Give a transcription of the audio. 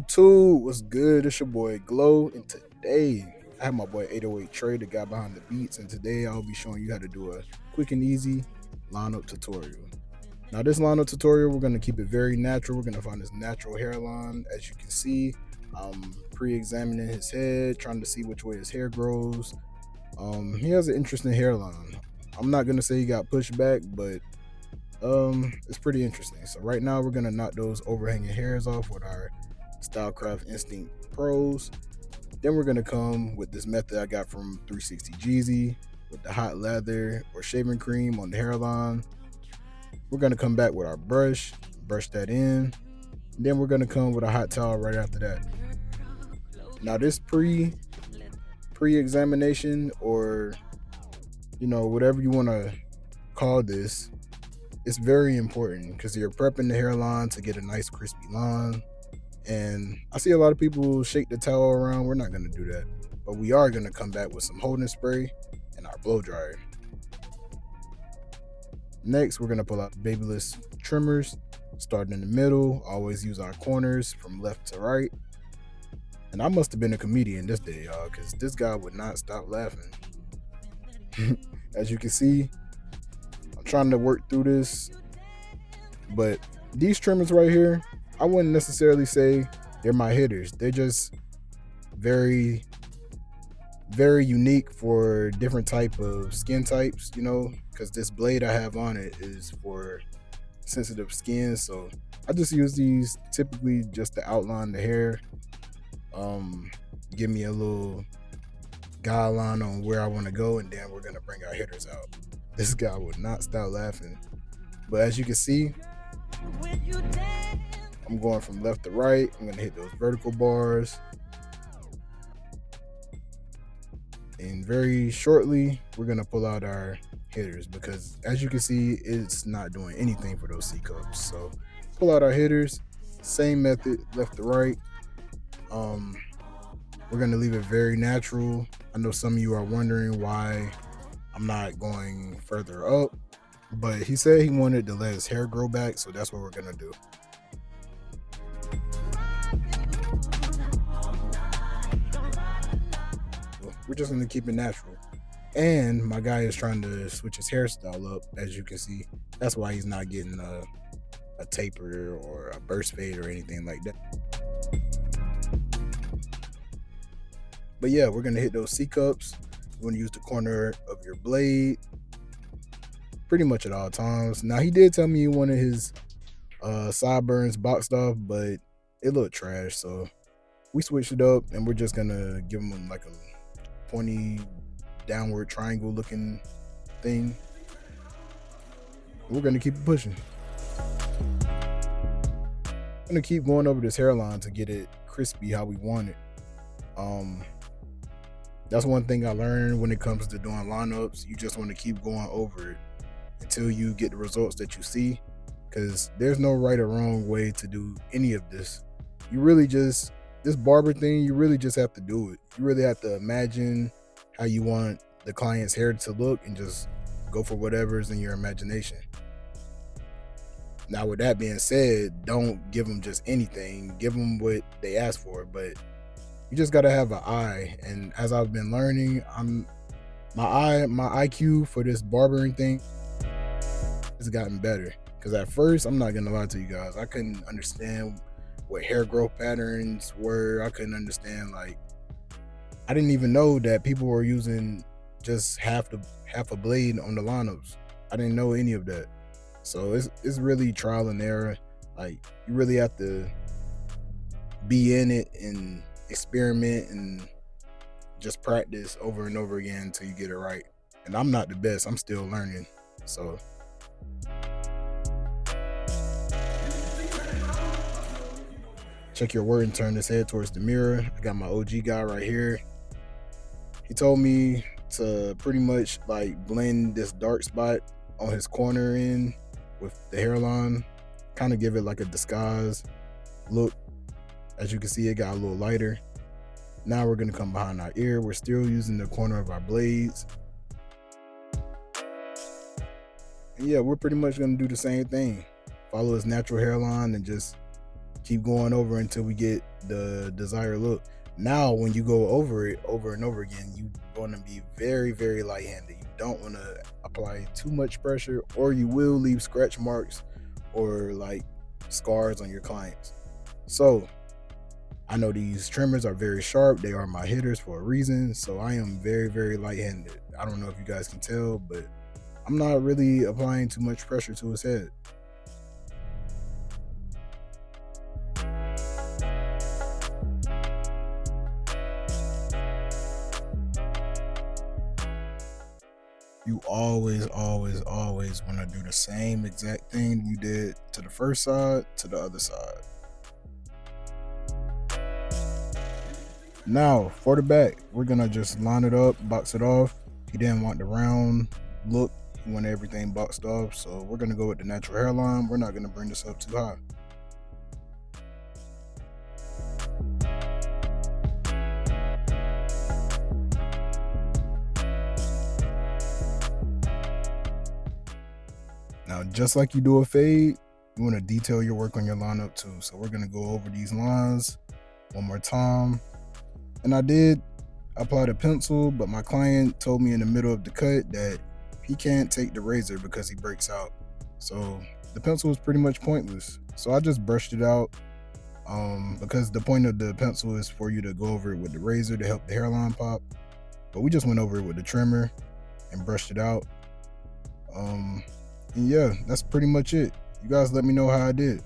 YouTube, what's good? It's your boy Glow, and today I have my boy 808 Trey, the guy behind the beats, and today I'll be showing you how to do a quick and easy lineup tutorial. Now, this lineup tutorial, we're gonna keep it very natural. We're gonna find his natural hairline. As you can see, I'm pre-examining his head, trying to see which way his hair grows. He has an interesting hairline. I'm not gonna say he got pushed back, but it's pretty interesting. So right now we're gonna knock those overhanging hairs off with our Stylecraft Instinct Pros. Then we're gonna come with this method I got from 360 Jeezy with the hot lather or shaving cream on the hairline. We're gonna come back with our brush that in. Then we're gonna come with a hot towel right after that. Now this pre-examination, or whatever you want to call this, it's very important because you're prepping the hairline to get a nice crispy line. And I see a lot of people shake the towel around. We're not going to do that, but we are going to come back with some holding spray and our blow dryer. Next, we're going to pull out Babyless trimmers, starting in the middle. Always use our corners from left to right. And I must have been a comedian this day, y'all, because this guy would not stop laughing. As you can see, I'm trying to work through this, but these trimmers right here, I wouldn't necessarily say they're my hitters. They're just very, very unique for different type of skin types, because this blade I have on it is for sensitive skin. So I just use these typically just to outline the hair, give me a little guideline on where I want to go, and then we're going to bring our hitters out. This guy would not stop laughing. But as you can see, I'm going from left to right. I'm going to hit those vertical bars. And very shortly, we're going to pull out our hitters because as you can see, it's not doing anything for those C cups. So pull out our hitters, same method, left to right. We're going to leave it very natural. I know some of you are wondering why I'm not going further up, but he said he wanted to let his hair grow back, so that's what we're going to do. We're just going to keep it natural. And my guy is trying to switch his hairstyle up, as you can see. That's why he's not getting a taper or a burst fade or anything like that. But yeah, we're gonna hit those C cups. You want to use the corner of your blade pretty much at all times. Now he did tell me he wanted his sideburns boxed off, but it looked trash, so we switched it up and we're just gonna give him like a pointy downward triangle looking thing. We're gonna keep it pushing. I'm gonna keep going over this hairline to get it crispy how we want it. That's one thing I learned when it comes to doing lineups. You just want to keep going over it until you get the results that you see, because there's no right or wrong way to do any of this. You really just, this barber thing, you really just have to do it. You really have to imagine how you want the client's hair to look and just go for whatever's in your imagination. Now, with that being said, don't give them just anything. Give them what they ask for, but you just gotta have an eye. And as I've been learning, my IQ for this barbering thing has gotten better. Because at first, I'm not gonna lie to you guys, I couldn't understand what hair growth patterns were. I couldn't understand, like, I didn't even know that people were using just half a blade on the lineups. I didn't know any of that. So it's really trial and error. Like, you really have to be in it and experiment and just practice over and over again until you get it right. And I'm not the best, I'm still learning. So check your word and turn this head towards the mirror. I got my OG guy right here. He told me to pretty much like blend this dark spot on his corner in with the hairline, kind of give it like a disguise look. As you can see, it got a little lighter. Now we're gonna come behind our ear. We're still using the corner of our blades. And yeah, we're pretty much gonna do the same thing. Follow his natural hairline and just Keep going over until we get the desired look. Now, when you go over it over and over again, you want to be very, very light-handed. You don't want to apply too much pressure, or you will leave scratch marks or like scars on your clients. So I know these trimmers are very sharp. They are my hitters for a reason. So I am very, very light-handed. I don't know if you guys can tell, but I'm not really applying too much pressure to his head. You always, always, always want to do the same exact thing you did to the first side to the other side. Now for the back, we're gonna just line it up, box it off. He didn't want the round look, he wanted everything boxed off. So we're gonna go with the natural hairline. We're not gonna bring this up too high. Now, just like you do a fade, you want to detail your work on your lineup too. So we're gonna go over these lines one more time. And I did apply the pencil, but my client told me in the middle of the cut that he can't take the razor because he breaks out. So the pencil was pretty much pointless. So I just brushed it out because the point of the pencil is for you to go over it with the razor to help the hairline pop. But we just went over it with the trimmer and brushed it out. And yeah, that's pretty much it. You guys let me know how I did.